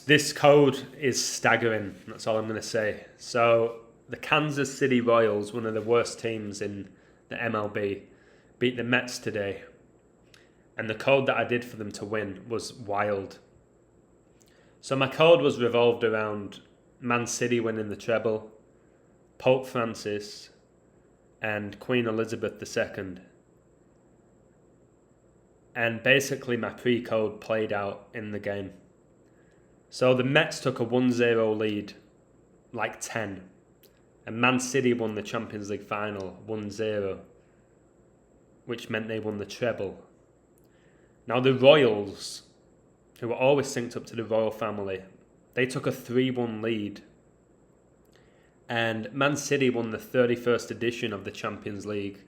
This code is staggering, that's all I'm going to say. So, the Kansas City Royals, one of the worst teams in the MLB, beat the Mets today. And the code that I did for them to win was wild. So my code was revolved around Man City winning the treble, Pope Francis, and Queen Elizabeth II. And basically my pre-code played out in the game. So the Mets took a 1-0 lead, like 10. And Man City won the Champions League final 1-0, which meant they won the treble. Now the Royals, who were always synced up to the royal family, they took a 3-1 lead. And Man City won the 31st edition of the Champions League.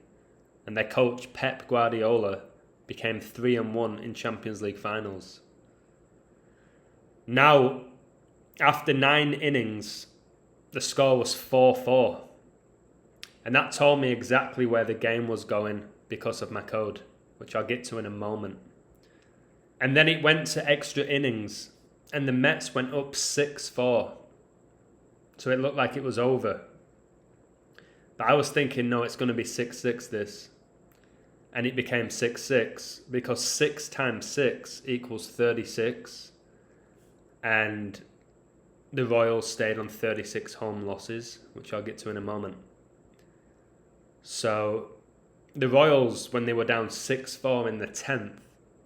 And their coach, Pep Guardiola, became 3-1 in Champions League finals. Now, after 9 innings, the score was 4-4. And that told me exactly where the game was going because of my code, which I'll get to in a moment. And then it went to extra innings, and the Mets went up 6-4. So it looked like it was over. But I was thinking, no, it's going to be 6-6 this. And it became 6-6, because 6 times 6 equals 36. And the Royals stayed on 36 home losses, which I'll get to in a moment. So the Royals, when they were down 6-4 in the 10th,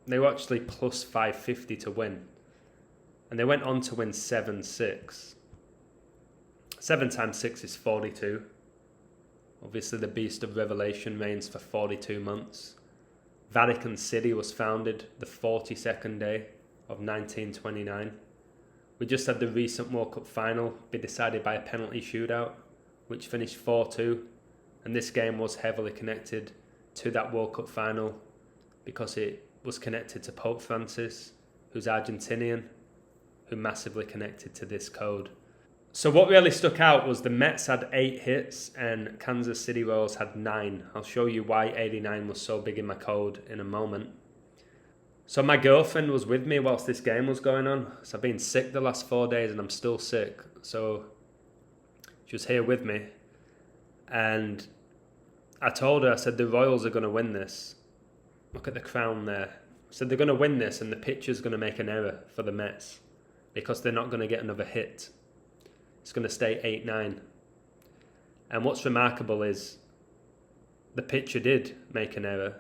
they were actually plus 550 to win. And they went on to win 7-6. 7 times 6 is 42. Obviously the Beast of Revelation reigns for 42 months. Vatican City was founded the 42nd day of 1929. We just had the recent World Cup final be decided by a penalty shootout, which finished 4-2. And this game was heavily connected to that World Cup final because it was connected to Pope Francis, who's Argentinian, who massively connected to this code. So what really stuck out was the Mets had 8 hits and Kansas City Royals had 9. I'll show you why 89 was so big in my code in a moment. So my girlfriend was with me whilst this game was going on. So I've been sick the last 4 days and I'm still sick. So she was here with me. And I told her, I said, the Royals are going to win this. Look at the crown there. I said, they're going to win this and the pitcher's going to make an error for the Mets because they're not going to get another hit. It's going to stay 8-9. And what's remarkable is the pitcher did make an error.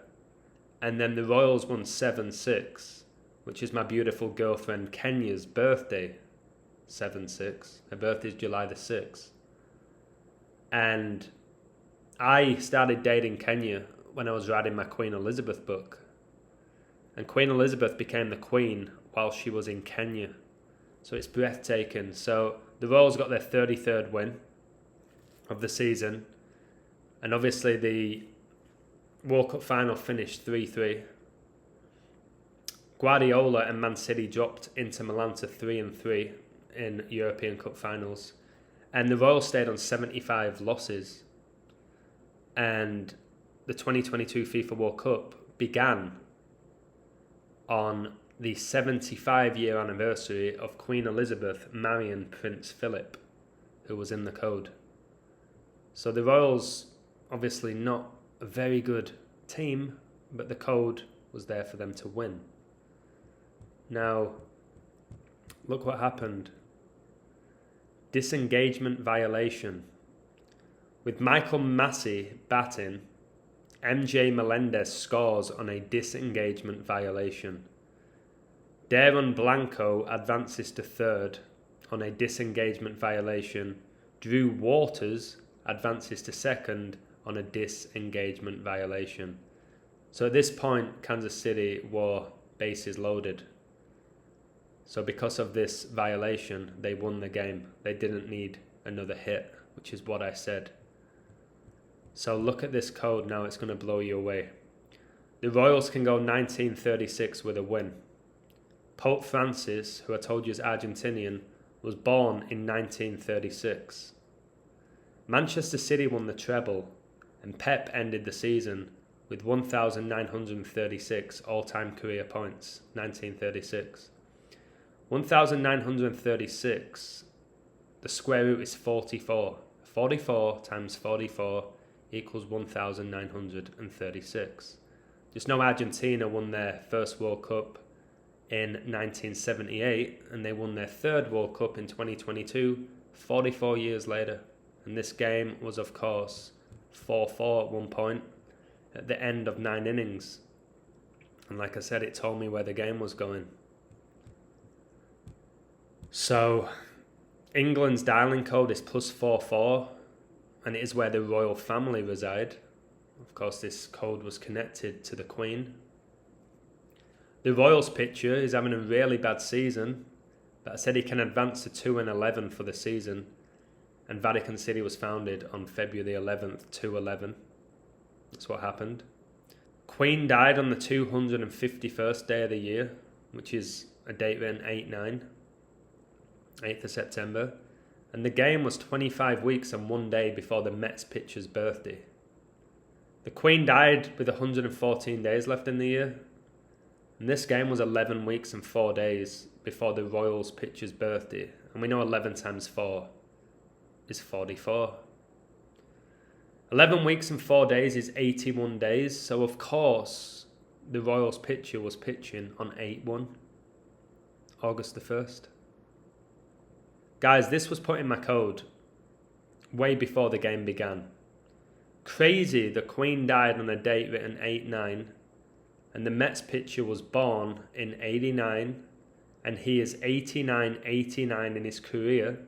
And then the Royals won 7-6, which is my beautiful girlfriend Kenya's birthday. 7-6. Her birthday is July the 6th. And I started dating Kenya when I was writing my Queen Elizabeth book. And Queen Elizabeth became the Queen while she was in Kenya. So it's breathtaking. So the Royals got their 33rd win of the season. And obviously the World Cup final finished 3-3. Guardiola and Man City dropped Inter Milan to 3-3 in European Cup finals. And the Royals stayed on 75 losses. And the 2022 FIFA World Cup began on the 75-year anniversary of Queen Elizabeth marrying Prince Philip, who was in the code. So the Royals, obviously not a very good team, but the code was there for them to win. Now, look what happened. Disengagement violation. With Michael Massey batting, MJ Melendez scores on a disengagement violation. Darren Blanco advances to third on a disengagement violation. Drew Waters advances to second on a disengagement violation. So at this point, Kansas City were bases loaded. So because of this violation, they won the game. They didn't need another hit, which is what I said. So look at this code now, it's going to blow you away. The Royals can go 1936 with a win. Pope Francis, who I told you is Argentinian, was born in 1936. Manchester City won the treble, and Pep ended the season with 1,936 all-time career points, 1936. 1,936, the square root is 44. 44 times 44 equals 1,936. Just know Argentina won their first World Cup in 1978, and they won their third World Cup in 2022, 44 years later. And this game was, of course, 4-4 at one point at the end of 9 innings. And like I said, it told me where the game was going. So England's dialing code is +44, and it is where the royal family reside. Of course, this code was connected to the Queen. The Royals pitcher is having a really bad season, but I said he can advance to 2-11 for the season, and Vatican City was founded on February the 11th, 211. That's what happened. Queen died on the 251st day of the year, which is a date written 8/9, 8th of September, and the game was 25 weeks and 1 day before the Mets pitcher's birthday. The Queen died with 114 days left in the year, and this game was 11 weeks and 4 days before the Royals pitcher's birthday, and we know 11 times 4 is 44. 11 weeks and 4 days is 81 days, so of course the Royals pitcher was pitching on 8/1, August the 1st. Guys, this was put in my code way before the game began. Crazy, the Queen died on a date written 8/9, and the Mets pitcher was born in 89, and he is 89 in his career.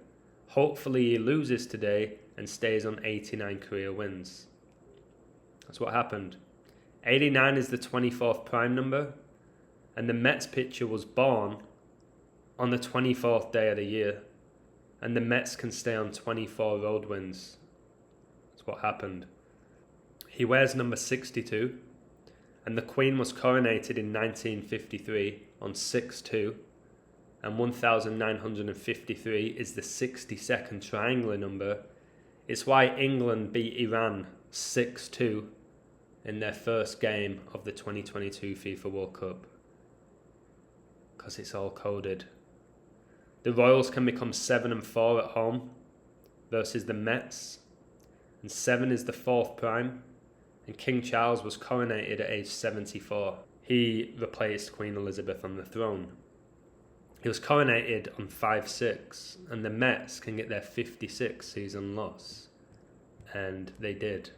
Hopefully he loses today and stays on 89 career wins. That's what happened. 89 is the 24th prime number, and the Mets pitcher was born on the 24th day of the year, and the Mets can stay on 24 road wins. That's what happened. He wears number 62, and the Queen was coronated in 1953 on 6/2, and 1,953 is the 62nd triangular number. It's why England beat Iran 6-2 in their first game of the 2022 FIFA World Cup. Because it's all coded. The Royals can become 7-4 at home versus the Mets, and 7 is the 4th prime, and King Charles was coronated at age 74. He replaced Queen Elizabeth on the throne. He was coronated on 5-6, and the Mets can get their 56th season loss. And they did.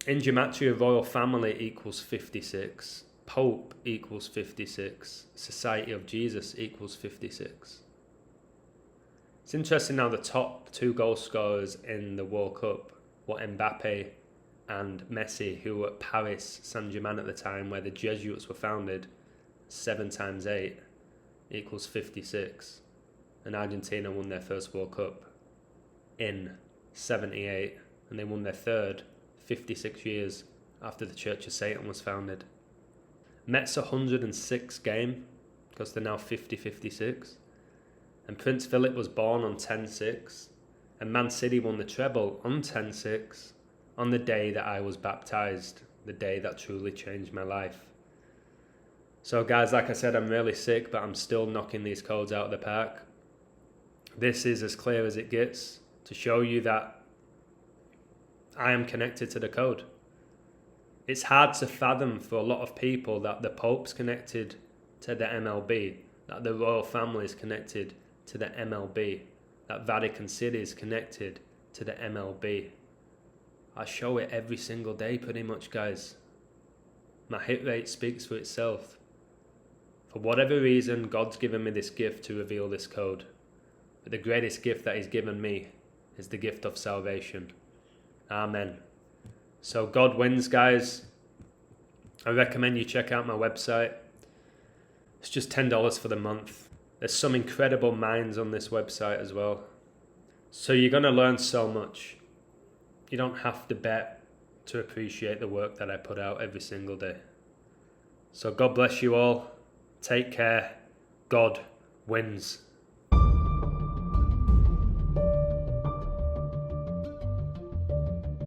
In gematria, royal family equals 56, Pope equals 56, Society of Jesus equals 56. It's interesting now the top 2 goal scorers in the World Cup were Mbappe and Messi, who were at Paris Saint-Germain at the time, where the Jesuits were founded. 7 times 8 equals 56. And Argentina won their first World Cup in 78, and they won their third 56 years after the Church of Satan was founded. Mets 106 game, because they're now 50-56. And Prince Philip was born on 10-6, and Man City won the treble on 10-6 on the day that I was baptized, the day that truly changed my life. So guys, like I said, I'm really sick, but I'm still knocking these codes out of the park. This is as clear as it gets to show you that I am connected to the code. It's hard to fathom for a lot of people that the Pope's connected to the MLB, that the royal family is connected to the MLB, that Vatican City is connected to the MLB. I show it every single day pretty much, guys. My hit rate speaks for itself. For whatever reason, God's given me this gift to reveal this code. But the greatest gift that He's given me is the gift of salvation. Amen. So God wins, guys. I recommend you check out my website. It's just $10 for the month. There's some incredible minds on this website as well. So you're going to learn so much. You don't have to bet to appreciate the work that I put out every single day. So God bless you all. Take care. God wins.